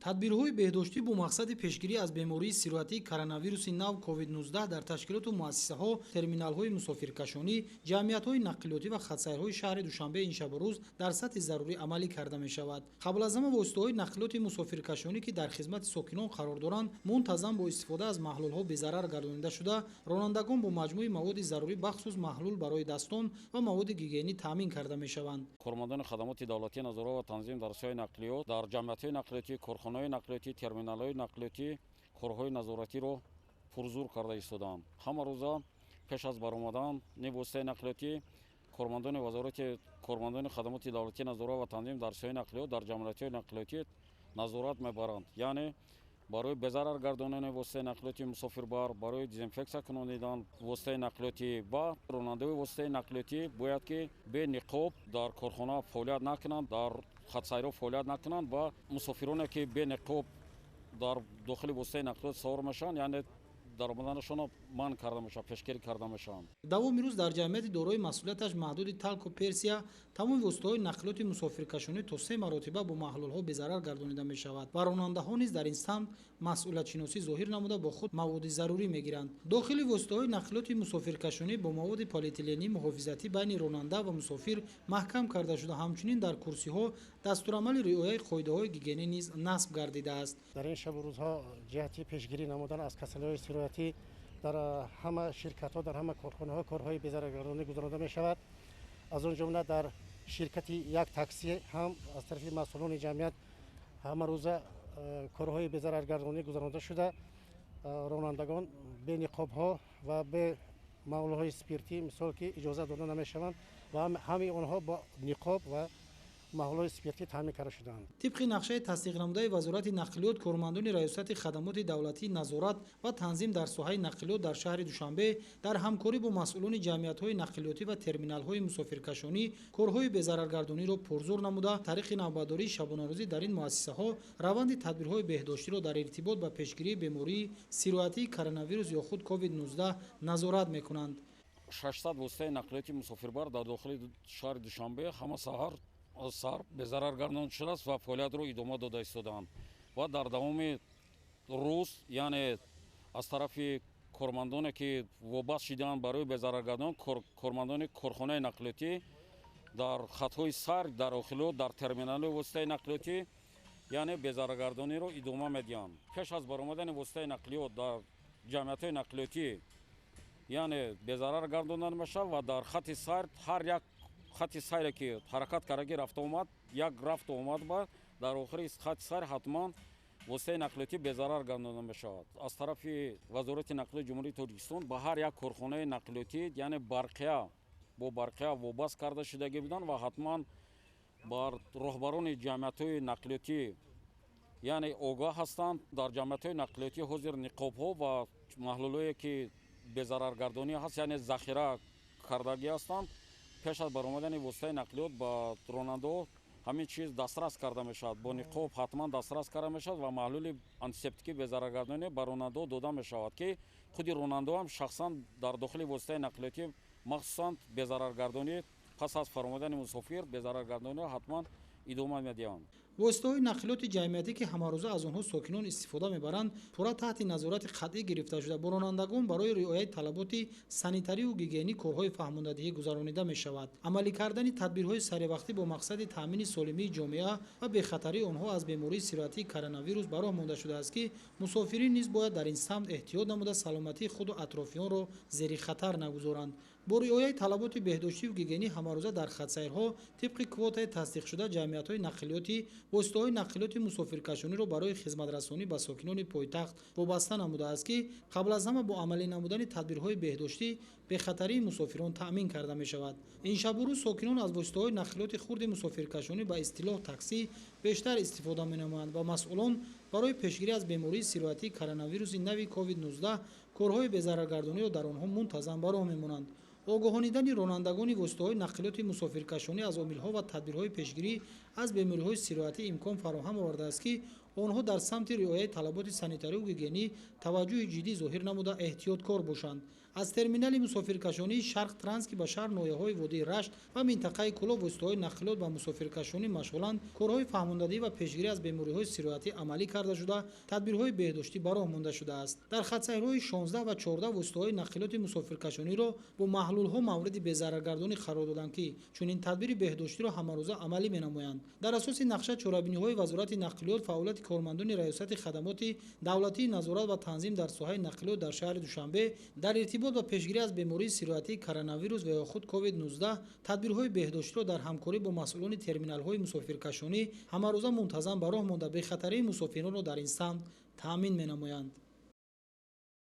тадбирҳои беҳдоштӣ бо мақсади пешгирӣ аз бемории сироятии коронавируси нав COVID-19 дар ташкилоту муассисаҳо, терминалҳои мусофиркашонӣ, ҷамъиятҳои нақлиётӣ ва хатсайрҳои шаҳри Душанбе ин шабу рӯз дар сатҳи зарурӣ амалӣ карда мешавад. қабл аз ҳама воситаҳои нақлиёти мусофиркашонӣ ки дар хизмати сокинон қарор доранд, мунтазам бо истифода аз маҳлулҳо безарар гардонида шуда, ронандагон бо маҷмӯи маводи зарурӣ бахусус маҳлул барои дастон ва маводи гигиенӣ таъмин карда мешаванд. кормандони хадамоти давлатӣ назорат ва танзим дар соҳаи нақлиёт дар ҷамъиятҳои нақлиётӣ, корхонаҳои нақлиётӣ, терминалҳои нақлиётӣ корҳои назоратиро пурзур карда истодаанд. ҳама рӯза пеш аз баромадан воситаи нақлиётӣ кормандони хадамоти давлатӣ назорат ва танзим дар соҳаи нақлиёт дар ҷамъиятҳои нақлиётӣ назорат мебаранд. яъне барои безарар гардонидани воситаи нақлиёти мусофирбар, барои дезинфексия кунонидани воситаи нақлиётӣ ва ронандаҳои воситаи нақлиётӣ бояд ки бениқоб дар корхона фаъолият накунанд, дар хатсайрҳо фаъолият накунанд ва мусофироне ки бениқоб дар дохили воситаи нақлиёт савор мешаванд, яъне даромаданашонро манъ карда мешавад, пешгирӣ карда мешаванд. давоми рӯз дар ҷамъияти дорои масъулияташ маҳдуди Талко Персия тамоми воситаҳои нақлиёти мусофиркашонӣ то 3 маротиба бо маҳлулҳо безарар гардонида мешавад ва ронандаҳо низ дар ин самт масъулиятшиносӣ зоҳир намуда бо худ маводи зарурӣ мегиранд. дохили воситаҳои нақлиёти мусофиркашонӣ бо маводи полиэтилении муҳофизатӣ байни ронанда ва мусофир маҳкам карда шуда, ҳамчунин дар курсиҳо дастурамали риояи қоидаҳои гигиенӣ низ насб гардидааст. дар ин шабу рӯзҳо ҷиҳати пешгирӣ намудан аз касалиҳои сироятӣ дар ҳама ширкатҳо, дар ҳама корхонаҳо корҳои безараргардонӣ гузаронида мешавад. аз он ҷумла дар ширкати як такси ҳам аз тарафи масъулони ҷамъият ҳама рӯза корҳои безараргардонӣ гузаронида шуда, ронандагон бе ниқобҳо ва бе маҳлулҳои спиртӣ мисол ки иҷоза дода намешаванд ва ҳамаи онҳо бо ниқоб ва маҳлулҳои спиртӣ таъмин карда шудаанд. тибқи нақшаи тасдиқнамудаи вазорати нақлиёт, кормандони раёсати хадамоти давлатӣ назорат ва танзим дар соҳаи нақлиёт дар шаҳри Душанбе дар ҳамкорӣ бо масъулони ҷамъиятҳои нақлиётӣ ва терминалҳои мусофиркашонӣ корҳои безараргардониро пурзур намуда, тариқи навбатдории шабонарӯзӣ дар ин муассисаҳо раванди тадбирҳои беҳдоштиро дар иртибот ба пешгирии бемории сироятии коронавирус ё худ COVID-19 назорат мекунанд. 600 воситаи нақлиёти мусофирбар дар дохили шаҳри Душанбе ҳама саҳар сар безарар гардонида шудааст ва фаъолиятро идома дода истодаанд ва дар давоми рӯз, яъне аз тарафи кормандоне ки вобаст шудаанд барои безараргардонӣ, кормандони корхонаи нақлиётӣ дар хатҳои сайр, дар охилот, дар терминалҳои воситаи нақлиётӣ яъне безараргардониро идома медиҳанд. пеш аз баромадани воситаи нақлиёт дар ҷамъиятҳои нақлиётӣ яъне безарар гардонида мешавад ва дар хати сайр ҳар як хати сайре ки ҳаракат кардаги рафта омад, як рафт омад ба дар охири хати сайр ҳатман воситаи нақлиётӣ безарар гардонида мешавад. аз тарафи вазорати нақлиёти ҷумҳурии Тоҷикистон ба ҳар як корхонаи нақлиётӣ яъне бо барқия вобаст карда шудагӣ буданд ва ҳатман бар роҳбарони ҷамъиятҳои нақлиётӣ яъне огоҳ ҳастанд. дар ҷамъиятҳои нақлиётӣ ҳозир ниқобҳо ва маҳлулҳое ки безараргардонӣ ҳаст, яъне захира кардагӣ ҳастанд. пеш аз баромадани воситаи нақлиёт ба ронандаҳо ҳамин чиз дастрас карда мешавад. бо ниқоб ҳатман дастрас карда мешавад ва маҳлули антисептикӣ безараргардонӣ ба ронандаҳо дода мешавад ки худи ронандаҳо ҳам шахсан дар дохили воситаи нақлиётӣ махсусан безараргардонӣ пас аз фаромадани мусофир безараргардониро ҳатман идома медиҳанд. воситаҳои нақлиёти ҷамъиятӣ ки ҳамарӯза аз онҳо сокинон истифода мебаранд, пурра таҳти назорати қатъӣ гирифта шуда, бо ронандагон барои риояи талаботи санитарию гигиенӣ корҳои фаҳмондадиҳӣ гузаронида мешавад. амалӣ кардани тадбирҳои саривақтӣ бо мақсади таъмини солимии ҷомеа ва бехатарии онҳо аз бемории сироятии коронавирус ба роҳ монда шудааст ки мусофирин низ бояд дар ин самт эҳтиёт намуда саломатии худу атрофиёнро зери хатар нагузоранд. бо риояи талаботи беҳдоштиву гигиенӣ ҳамарӯза дар хатсайрҳо тибқи квотаи тасдиқшуда ҷамъиятҳои нақлиётӣ воситаҳои нақлиёти мусофиркашониро барои хизматрасонӣ ба сокинони пойтахт вобаста намудааст ки қабл аз ҳама бо амалӣ намудани тадбирҳои беҳдоштӣ бехатарии мусофирон таъмин карда мешавад. ин шабу рӯз сокинон аз воситаҳои нақлиёти хурди мусофиркашонӣ ба истилоҳ таксӣ бештар истифода менамоянд ва масъулон барои пешгирӣ аз бемории сироятии коронавируси нави COVID-19 корҳои безараргардониро дар онҳо мунтазам ба роҳ мемонанд. огоҳонидани ронандагони воситаҳои нақлиёти мусофиркашонӣ аз омилҳо ва тадбирҳои пешгирӣ аз бемориҳои сироятӣ имкон фароҳам овардааст ки онҳо дар самти риояи талаботи санитарию гигиенӣ таваҷҷӯҳи ҷиддӣ зоҳир намуда эҳтиёткор бошанд. аз терминали мусофиркашонии Шарқ Транс ки ба шаҳр ноҳияҳои водии Рашт ва минтақаи Кӯло воситаҳои нақлиёт ба мусофиркашонӣ машғуланд, корҳои фаҳмондадӣ ва пешгирӣ аз бемориҳои сироятӣ амалӣ карда шуда, тадбирҳои беҳдоштӣ ба роҳ монда шудааст. Дар хатсайрҳои 16 ва 14 воситаҳои нақлиёти мусофиркашониро бо маҳлулҳо мавриди безараргардонӣ қарор доданд, ки чунин тадбири беҳдоштиро ҳамарӯза амалӣ менамоянд. Дар асоси нақша чорабиниҳои Вазорати нақлиёт, фаъолияти кормандони раёсати хадамоти давлатии назорат ва танзим дар соҳаи нақлиёт дар шаҳри Душанбе дар иртибот ба пешгирӣ аз бемории сироятии коронавирус ва ё худ COVID-19 тадбирҳои беҳдоштиро дар ҳамкорӣ бо масъулони терминалҳои мусофиркашонӣ ҳамарӯза мунтазам ба роҳ монда бехатарии мусофиронро дар ин самт таъмин менамоянд.